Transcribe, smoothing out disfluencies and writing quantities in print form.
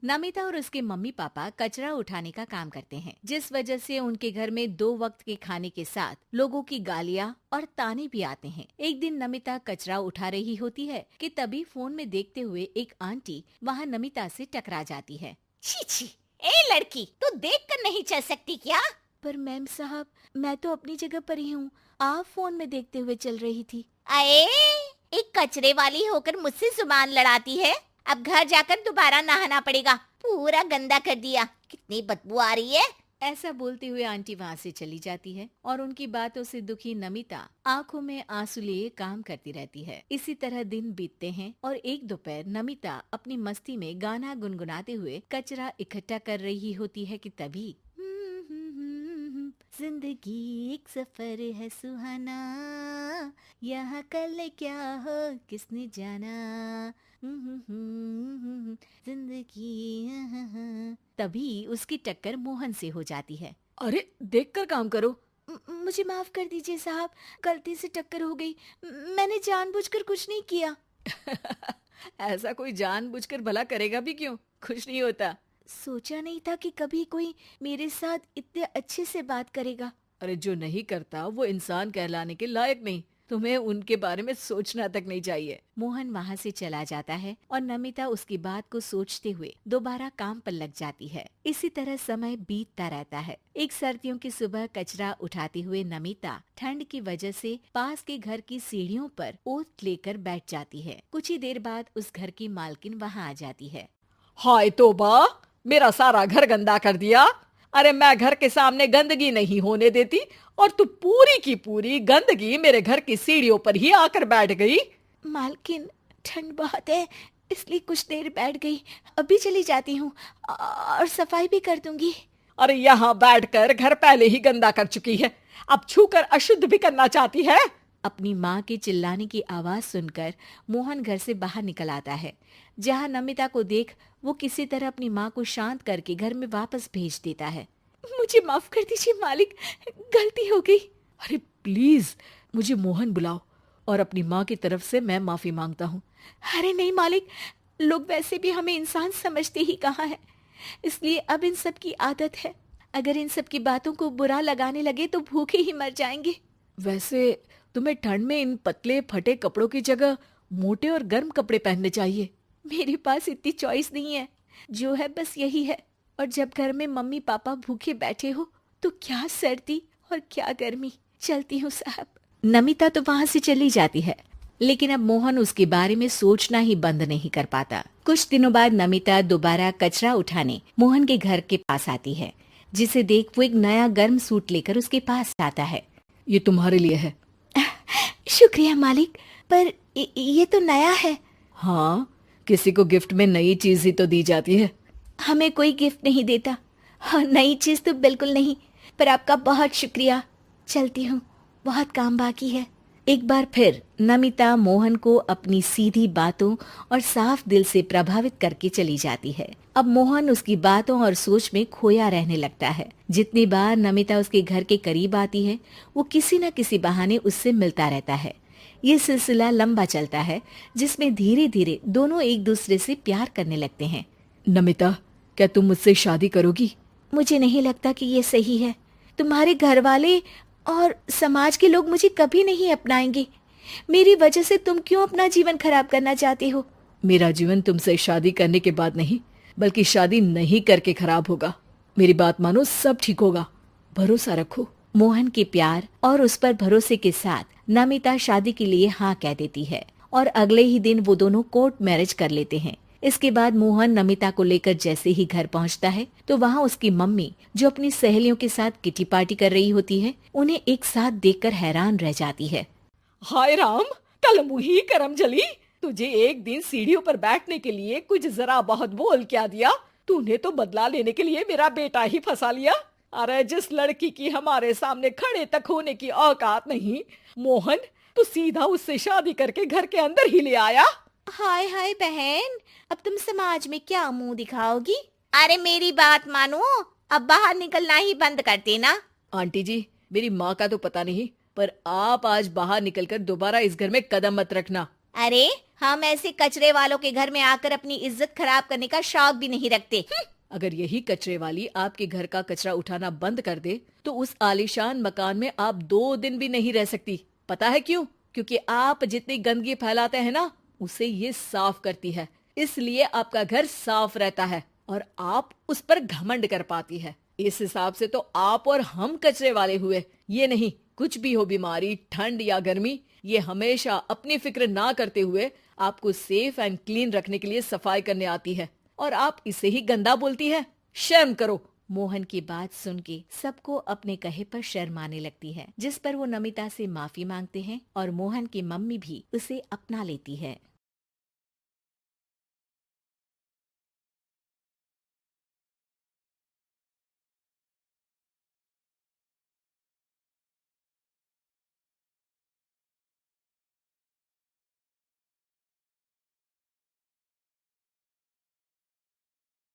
नमिता और उसके mummy papa कचरा उठाने का काम करते हैं, जिस वजह से उनके घर में 2 वक्त के खाने के साथ लोगों की गालियाँ और ताने भी आते हैं। एक दिन नमिता कचरा उठा रही होती है कि तभी फोन में देखते हुए एक आंटी वहाँ नमिता से टकरा जाती है। छी छी, ए लड़की, तू देख कर नहीं चल सकती क्या? पर मैम साहब, मैं तो अपनी जगह पर ही हूँ, आप फोन में देखते हुए चल रही थी। अरे, एक कचरे वाली होकर मुझसे जुबान लड़ाती है। अब घर जाकर दोबारा नहाना पड़ेगा, पूरा गंदा कर दिया। कितनी बदबू आ रही है। ऐसा बोलते हुए आंटी वहाँ से चली जाती है और उनकी बातों से दुखी नमिता आंखों में आंसू लिए काम करती रहती है। इसी तरह दिन बीतते हैं और एक दोपहर नमिता अपनी मस्ती में गाना गुनगुनाते हुए कचरा इकट्ठा कर रही होती है कि तभी जिंदगी एक सफर है सुहाना, यहाँ कल क्या हो किसने जाना, जिंदगी। तभी उसकी टक्कर मोहन से हो जाती है। अरे देखकर काम करो। मुझे माफ कर दीजिए साहब, गलती से टक्कर हो गई, मैंने जानबूझकर कुछ नहीं किया। ऐसा कोई जानबूझकर भला करेगा भी क्यों, कुछ नहीं होता। सोचा नहीं था कि कभी कोई मेरे साथ इतने अच्छे से बात करेगा। अरे जो नहीं करता वो इंसान कहलाने के लायक नहीं, तुम्हें उनके बारे में सोचना तक नहीं चाहिए। मोहन वहाँ से चला जाता है और नमिता उसकी बात को सोचते हुए दोबारा काम पर लग जाती है। इसी तरह समय बीतता रहता है। एक सर्दियों की सुबह कचरा उठाते हुए नमिता ठंड की वजह से पास के घर की सीढ़ियों पर ओत लेकर बैठ जाती है। कुछ ही देर बाद उस घर की मालकिन वहाँ आ जाती है। हाय तौबा, मेरा सारा घर गंदा कर दिया। अरे मैं घर के सामने गंदगी नहीं होने देती और तू पूरी की पूरी गंदगी मेरे घर की सीढ़ियों पर ही आकर बैठ गई। मालकिन, ठंड बहुत है इसलिए कुछ देर बैठ गई, अभी चली जाती हूँ और सफाई भी कर दूंगी। अरे यहाँ बैठकर घर पहले ही गंदा कर चुकी है, अब छूकर अशुद्ध भी करना चाहती है। अपनी माँ के चिल्लाने की आवाज सुनकर मोहन घर से बाहर निकल आता है, जहाँ नमिता को देख वो किसी तरह अपनी माँ को शांत करके घर में वापस भेज देता है। मुझे माफ कर दीजिए मालिक, गलती हो गई। अरे प्लीज मुझे मोहन बुलाओ और अपनी माँ की तरफ से मैं माफी मांगता हूँ। अरे नहीं मालिक, लोग वैसे भी हमें इंसान समझते ही कहाँ है, इसलिए अब इन सब की आदत है। अगर इन सब की बातों को बुरा लगाने लगे तो भूखे ही मर जाएंगे। वैसे तुम्हें ठंड में इन पतले फटे कपड़ों की जगह मोटे और गर्म कपड़े पहनने चाहिए। मेरे पास इतनी चॉइस नहीं है, जो है बस यही है। और जब घर में मम्मी पापा भूखे बैठे हो तो क्या सर्दी और क्या गर्मी। चलती हूँ साहब। नमिता तो वहाँ से चली जाती है, लेकिन अब मोहन उसके बारे में सोचना ही बंद नहीं कर पाता। कुछ दिनों बाद नमिता दोबारा कचरा उठाने मोहन के घर के पास आती है, जिसे देख वो एक नया गर्म सूट लेकर उसके पास आता है। ये तुम्हारे लिए है। शुक्रिया मालिक, पर ये तो नया है। हाँ, किसी को गिफ्ट में नई चीज ही तो दी जाती है। हमें कोई गिफ्ट नहीं देता। हाँ, नई चीज तो बिल्कुल नहीं, पर आपका बहुत शुक्रिया। चलती हूँ, बहुत काम बाकी है। एक बार फिर नमिता मोहन को अपनी सीधी बातों और साफ दिल से प्रभावित करके चली जाती है। अब मोहन उसकी बातों और सोच में खोया रहने लगता है। जितनी बार नमिता उसके घर के करीब आती है, वो किसी न किसी बहाने उससे मिलता रहता है। ये सिलसिला लंबा चलता है, जिसमें धीरे धीरे दोनों एक दूसरे से प्यार करने लगते हैं। नमिता, क्या तुम मुझसे शादी करोगी? मुझे नहीं लगता कि ये सही है। तुम्हारे घर वाले और समाज के लोग मुझे कभी नहीं अपनाएंगे। मेरी वजह से तुम क्यों अपना जीवन खराब करना चाहते हो? मेरा जीवन तुमसे शादी करने के बाद नहीं, बल्कि शादी नहीं करके खराब होगा। मेरी बात मानो, सब ठीक होगा, भरोसा रखो। मोहन के प्यार और उस पर भरोसे के साथ नमिता शादी के लिए हाँ कह देती है और अगले ही दिन वो दोनों कोर्ट मैरिज कर लेते हैं। इसके बाद मोहन नमिता को लेकर जैसे ही घर पहुंचता है तो वहाँ उसकी मम्मी, जो अपनी सहेलियों के साथ किटी पार्टी कर रही होती है, उन्हें एक साथ देखकर हैरान रह जाती है। हाय राम, कल मुही करम जली, तुझे एक दिन सीढ़ियों पर बैठने के लिए कुछ जरा बहुत बोल क्या दिया। तूने तो बदला लेने के लिए मेरा बेटा ही फंसा लिया। अरे जिस लड़की की हमारे सामने खड़े तक होने की औकात नहीं, मोहन तू सीधा उससे शादी करके घर के अंदर ही ले आया। हाय हाय बहन, अब तुम समाज में क्या मुंह दिखाओगी? अरे मेरी बात मानो, अब बाहर निकलना ही बंद कर देना। आंटी जी, मेरी माँ का तो पता नहीं, पर आप आज बाहर निकलकर दोबारा इस घर में कदम मत रखना। अरे हम ऐसे कचरे वालों के घर में आकर अपनी इज्जत खराब करने का शौक भी नहीं रखते। अगर यही कचरे वाली आपके घर का कचरा उठाना बंद कर दे तो उस आलीशान मकान में आप 2 दिन भी नहीं रह सकती। पता है क्यों? क्योंकि आप जितनी गंदगी फैलाते हैं ना, उसे ये साफ करती है। इसलिए आपका घर साफ रहता है और आप उस पर घमंड कर पाती है। इस हिसाब से तो आप और हम कचरे वाले हुए। ये नहीं, कुछ भी हो, बीमारी, ठंड या गर्मी, ये हमेशा अपनी फिक्र ना करते हुए आपको सेफ एंड क्लीन रखने के लिए सफाई करने आती है और आप इसे ही गंदा बोलती है। शर्म करो। मोहन की बात सुन के सबको अपने कहे पर शर्म आने लगती है, जिस पर वो नमिता से माफी मांगते हैं और मोहन की मम्मी भी उसे अपना लेती है।